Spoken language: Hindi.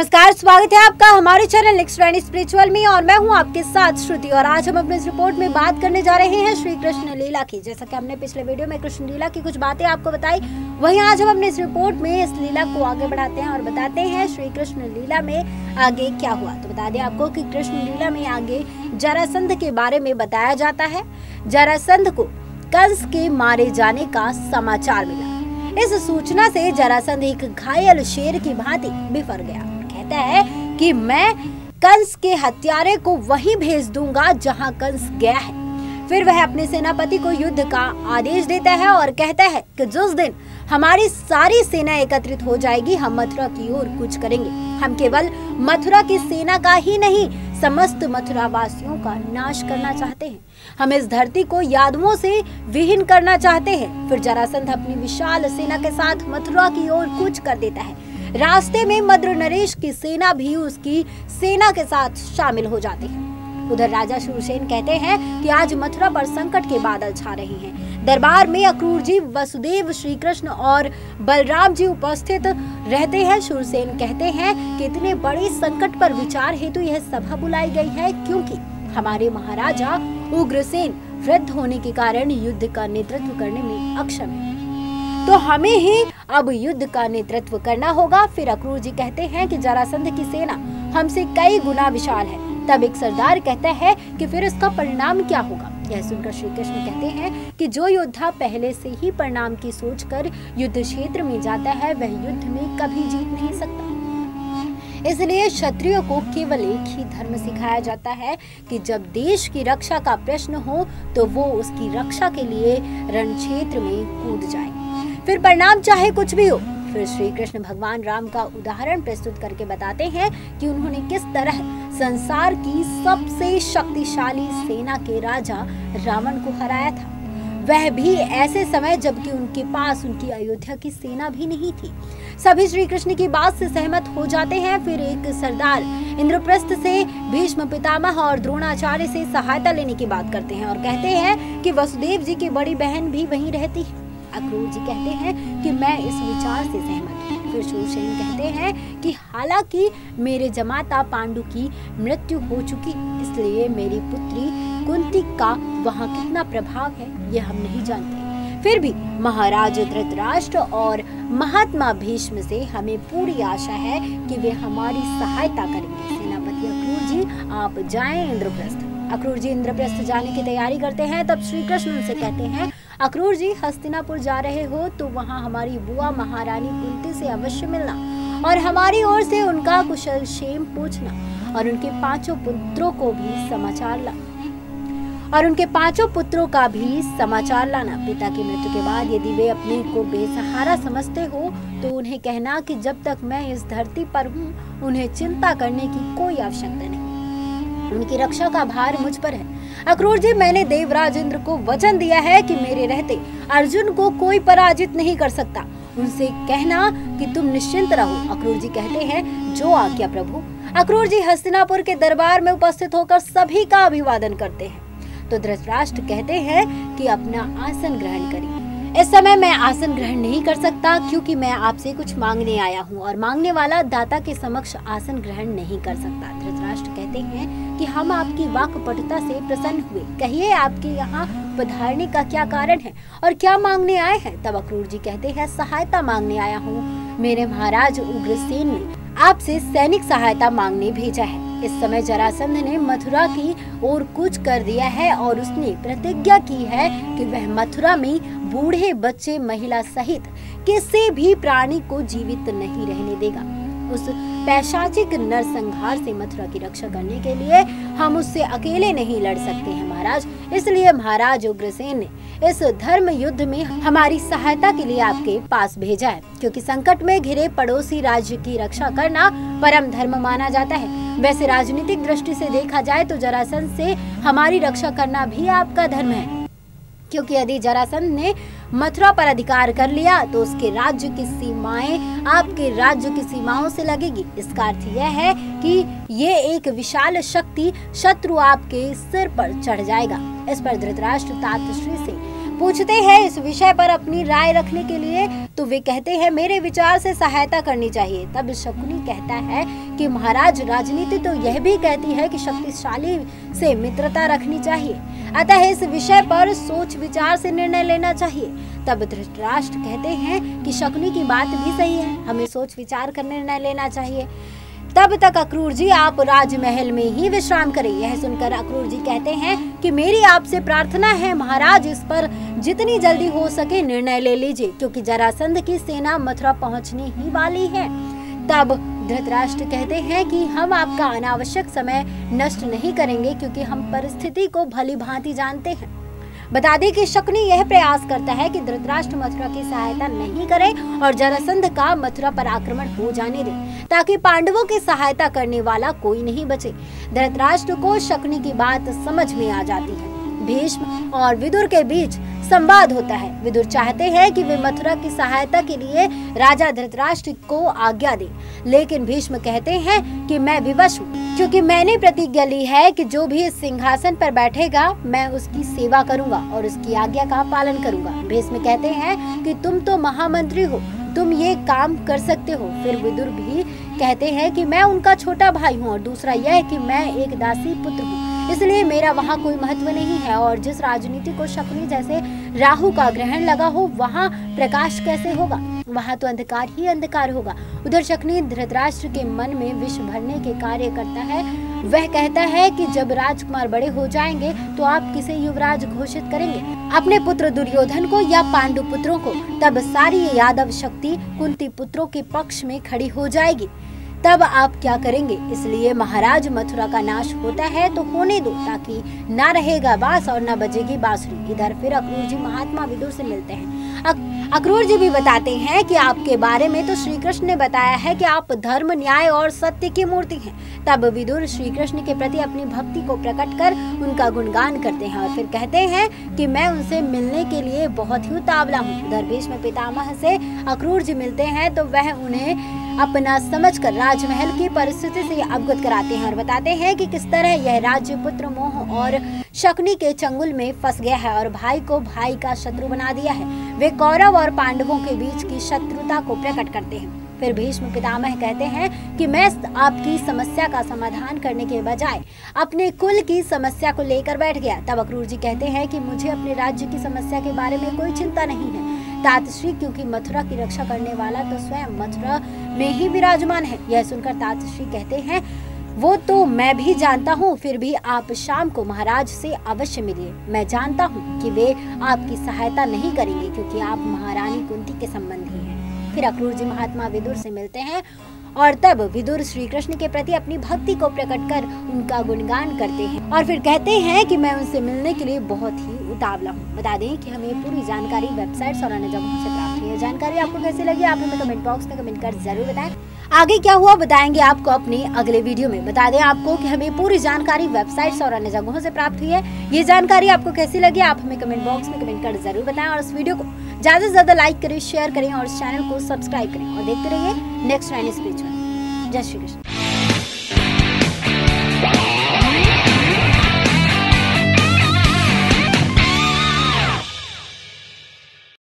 नमस्कार, स्वागत है आपका हमारे चैनल नेक्स्ट स्पिरिचुअल में और मैं हूं आपके साथ श्रुति। और आज हम अपने इस रिपोर्ट में बात करने जा रहे हैं श्री कृष्ण लीला की। जैसा कि हमने पिछले वीडियो में कृष्ण लीला की कुछ बातें आपको बताई, वहीं आज हम अपने इस रिपोर्ट में इस लीला को आगे बढ़ाते हैं और बताते हैं श्री कृष्ण लीला में आगे क्या हुआ। तो बता दें आपको कि कृष्ण लीला में आगे जरासंध के बारे में बताया जाता है। जरासंध को कंस के मारे जाने का समाचार मिला। इस सूचना से जरासंध एक घायल शेर की भांति बिफर गया। कहता है कि मैं कंस के हत्यारे को वहीं भेज दूंगा जहां कंस गया है। फिर वह अपने सेनापति को युद्ध का आदेश देता है और कहता है कि जिस दिन हमारी सारी सेना एकत्रित हो जाएगी, हम मथुरा की ओर कूच करेंगे। हम केवल मथुरा की सेना का ही नहीं, समस्त मथुरा वासियों का नाश करना चाहते हैं। हम इस धरती को यादवों से विहीन करना चाहते हैं। फिर जरासंध अपनी विशाल सेना के साथ मथुरा की ओर कूच कर देता है। रास्ते में मद्र नरेश की सेना भी उसकी सेना के साथ शामिल हो जाती है। उधर राजा शूरसेन कहते हैं कि आज मथुरा पर संकट के बादल छा रहे हैं। दरबार में अक्रूर जी, वसुदेव, श्री कृष्ण और बलराम जी उपस्थित रहते हैं। शूरसेन कहते हैं कि इतने बड़े संकट पर विचार हेतु यह सभा बुलाई गई है, क्योंकि हमारे महाराजा उग्रसेन वृद्ध होने के कारण युद्ध का नेतृत्व करने में अक्षम है, तो हमें ही अब युद्ध का नेतृत्व करना होगा। फिर अक्रूर जी कहते हैं कि जरासंध की सेना हमसे कई गुना विशाल है। तब एक सरदार कहता है कि फिर इसका परिणाम क्या होगा। यह सुनकर श्री कृष्ण कहते हैं कि जो योद्धा पहले से ही परिणाम की सोचकर युद्ध क्षेत्र में जाता है, वह युद्ध में कभी जीत नहीं सकता। इसलिए क्षत्रियों को केवल एक ही धर्म सिखाया जाता है कि जब देश की रक्षा का प्रश्न हो तो वो उसकी रक्षा के लिए रण क्षेत्र में कूद जाए, फिर परिणाम चाहे कुछ भी हो। फिर श्री कृष्ण भगवान राम का उदाहरण प्रस्तुत करके बताते हैं कि उन्होंने किस तरह संसार की सबसे शक्तिशाली सेना के राजा रावण को हराया था, वह भी ऐसे समय जबकि उनके पास उनकी अयोध्या की सेना भी नहीं थी। सभी श्री कृष्ण की बात से सहमत हो जाते हैं। फिर एक सरदार इंद्रप्रस्थ से भीष्म पितामह और द्रोणाचार्य से सहायता लेने की बात करते हैं और कहते हैं कि वसुदेव जी की बड़ी बहन भी वहीं रहती है। अक्रूर जी कहते हैं कि मैं इस विचार से सहमत हूँ। फिर शूरसेन कहते हैं कि हालांकि मेरे जमाता पांडु की मृत्यु हो चुकी, इसलिए मेरी पुत्री कुंती का वहाँ कितना प्रभाव है यह हम नहीं जानते। फिर भी महाराज धृतराष्ट्र और महात्मा भीष्म से हमें पूरी आशा है कि वे हमारी सहायता करेंगे। सेनापति अक्रूर जी, आप जाएं इंद्रप्रस्थ। अक्रूर जी इंद्रप्रस्थ जाने की तैयारी करते हैं। तब श्री कृष्ण उनसे कहते हैं, अक्रूर जी हस्तिनापुर जा रहे हो तो वहाँ हमारी बुआ महारानी कुंती से अवश्य मिलना और हमारी ओर से उनका कुशल क्षेम पूछना और उनके पांचों पुत्रों का भी समाचार लाना। पिता की मृत्यु के बाद यदि वे अपने को बेसहारा समझते हो तो उन्हें कहना कि जब तक मैं इस धरती पर हूँ उन्हें चिंता करने की कोई आवश्यकता नहीं, उनकी रक्षा का भार मुझ पर है। अक्रूर जी, मैंने देवराज इंद्र को वचन दिया है कि मेरे रहते अर्जुन को कोई पराजित नहीं कर सकता। उनसे कहना कि तुम निश्चिंत रहो। अक्रूर जी कहते हैं, जो आज्ञा प्रभु। अक्रूर जी हस्तिनापुर के दरबार में उपस्थित होकर सभी का अभिवादन करते हैं। तो धृतराष्ट्र कहते हैं कि अपना आसन ग्रहण करिए। इस समय मैं आसन ग्रहण नहीं कर सकता, क्योंकि मैं आपसे कुछ मांगने आया हूँ और मांगने वाला दाता के समक्ष आसन ग्रहण नहीं कर सकता। धृतराष्ट्र कहते हैं कि हम आपकी वाक्पटुता से प्रसन्न हुए। कहिए, आपके यहाँ पधारने का क्या कारण है और क्या मांगने आए हैं। तब अक्रूर जी कहते हैं, सहायता मांगने आया हूँ। मेरे महाराज उग्रसेन ने आपसे सैनिक सहायता मांगने भेजा है। इस समय जरासंध ने मथुरा की ओर कूच कर दिया है और उसने प्रतिज्ञा की है कि वह मथुरा में बूढ़े, बच्चे, महिला सहित किसी भी प्राणी को जीवित नहीं रहने देगा। उस पैशाचिक नरसंहार से मथुरा की रक्षा करने के लिए हम उससे अकेले नहीं लड़ सकते हैं महाराज। इसलिए महाराज उग्रसेन ने इस धर्म युद्ध में हमारी सहायता के लिए आपके पास भेजा है, क्योंकि संकट में घिरे पड़ोसी राज्य की रक्षा करना परम धर्म माना जाता है। वैसे राजनीतिक दृष्टि से देखा जाए तो जरासंध से हमारी रक्षा करना भी आपका धर्म है, क्योंकि यदि जरासंध ने मथुरा पर अधिकार कर लिया तो उसके राज्य की सीमाएं आपके राज्य की सीमाओं से लगेगी। इसका अर्थ यह है कि ये एक विशाल शक्ति शत्रु आपके सिर पर चढ़ जाएगा। इस पर धृतराष्ट्र तातश्री से पूछते हैं इस विषय पर अपनी राय रखने के लिए तो वे कहते हैं मेरे विचार से सहायता करनी चाहिए। तब शकुनी कहता है कि महाराज राजनीति तो यह भी कहती है कि शक्तिशाली से मित्रता रखनी चाहिए, अतः इस विषय पर सोच विचार से निर्णय लेना चाहिए। तब धृतराष्ट्र कहते हैं कि शकुनी की बात भी सही है, हमें सोच विचार कर निर्णय लेना चाहिए। तब तक अक्रूर जी आप राजमहल में ही विश्राम करें। यह सुनकर अक्रूर जी कहते हैं कि मेरी आपसे प्रार्थना है महाराज, इस पर जितनी जल्दी हो सके निर्णय ले लीजिए, क्योंकि जरासंध की सेना मथुरा पहुंचने ही वाली है। तब धृतराष्ट्र कहते हैं कि हम आपका अनावश्यक समय नष्ट नहीं करेंगे, क्योंकि हम परिस्थिति को भली भांति जानते हैं। बता दें कि शकुनी यह प्रयास करता है कि धृतराष्ट्र मथुरा की सहायता नहीं करे और जरासंध का मथुरा पर आक्रमण हो जाने दे, ताकि पांडवों की सहायता करने वाला कोई नहीं बचे। धृतराष्ट्र को शकुनी की बात समझ में आ जाती है। भीष्म और विदुर के बीच संवाद होता है। विदुर चाहते हैं कि वे मथुरा की सहायता के लिए राजा धृतराष्ट्र को आज्ञा दें, लेकिन भीष्म कहते हैं कि मैं विवश हूँ, क्योंकि मैंने प्रतिज्ञा ली है कि जो भी इस सिंहासन पर बैठेगा मैं उसकी सेवा करूंगा और उसकी आज्ञा का पालन करूंगा। भीष्म कहते हैं कि तुम तो महामंत्री हो, तुम ये काम कर सकते हो। फिर विदुर भी कहते हैं कि मैं उनका छोटा भाई हूँ और दूसरा यह कि मैं एक दासी पुत्र हूँ, इसलिए मेरा वहाँ कोई महत्व नहीं है। और जिस राजनीति को शकुनी जैसे राहु का ग्रहण लगा हो वहाँ प्रकाश कैसे होगा, वहाँ तो अंधकार ही अंधकार होगा। उधर शकुनी धृतराष्ट्र के मन में विष भरने के कार्य करता है। वह कहता है कि जब राजकुमार बड़े हो जाएंगे तो आप किसे युवराज घोषित करेंगे, अपने पुत्र दुर्योधन को या पांडु पुत्रों को? तब सारी यादव शक्ति कुंती पुत्रों के पक्ष में खड़ी हो जाएगी। तब आप क्या करेंगे? इसलिए महाराज मथुरा का नाश होता है तो होने दो, ताकि ना रहेगा बांस और ना बजेगी बांसुरी। इधर फिर अक्रूर जी महात्मा विदुर से मिलते हैं। अक्रूर जी भी बताते हैं कि आपके बारे में तो श्री कृष्ण ने बताया है कि आप धर्म, न्याय और सत्य की मूर्ति हैं। तब विदुर श्री कृष्ण के प्रति अपनी भक्ति को प्रकट कर उनका गुणगान करते हैं और फिर कहते हैं कि मैं उनसे मिलने के लिए बहुत ही उतावला हूँ। उधर भीष्म पितामह से अक्रूर जी मिलते हैं तो वह उन्हें अपना समझकर राजमहल की परिस्थिति से अवगत कराते हैं और बताते हैं कि किस तरह यह राज्य पुत्र मोह और शकुनी के चंगुल में फंस गया है और भाई को भाई का शत्रु बना दिया है। वे कौरव और पांडवों के बीच की शत्रुता को प्रकट करते हैं। फिर भीष्म पितामह कहते हैं कि मैं आपकी समस्या का समाधान करने के बजाय अपने कुल की समस्या को लेकर बैठ गया। तब अक्रूर जी कहते हैं कि मुझे अपने राज्य की समस्या के बारे में कोई चिंता नहीं है तातश्री, क्योंकि मथुरा की रक्षा करने वाला तो स्वयं मथुरा में ही विराजमान है। यह सुनकर तातश्री कहते हैं वो तो मैं भी जानता हूँ, फिर भी आप शाम को महाराज से अवश्य मिलिए। मैं जानता हूँ कि वे आपकी सहायता नहीं करेंगे, क्योंकि आप महारानी कुंती के संबंधी हैं। फिर अक्रूर जी महात्मा विदुर से मिलते हैं और तब विदुर श्री कृष्ण के प्रति अपनी भक्ति को प्रकट कर उनका गुणगान करते हैं और फिर कहते हैं कि मैं उनसे मिलने के लिए बहुत ही उतावला हूँ। बता दें कि हमें पूरी जानकारी वेबसाइट्स और अन्य जगहों से प्राप्त हुई है। जानकारी आपको कैसी लगी आप हमें कमेंट बॉक्स में कमेंट कर जरूर बताएं। आगे क्या हुआ बताएंगे आपको अपने अगले वीडियो में। बता दें आपको कि हमें पूरी जानकारी वेबसाइट्स और अन्य जगहों से प्राप्त हुई है। ये जानकारी आपको कैसी लगी आप हमें कमेंट बॉक्स में कमेंट कर जरूर बताएं और इस वीडियो को ज्यादा से ज्यादा लाइक करें, शेयर करें और इस चैनल को सब्सक्राइब करें और देखते रहिए नेक्स्ट राइनिंग स्पिरिचुअल। जय श्री कृष्ण।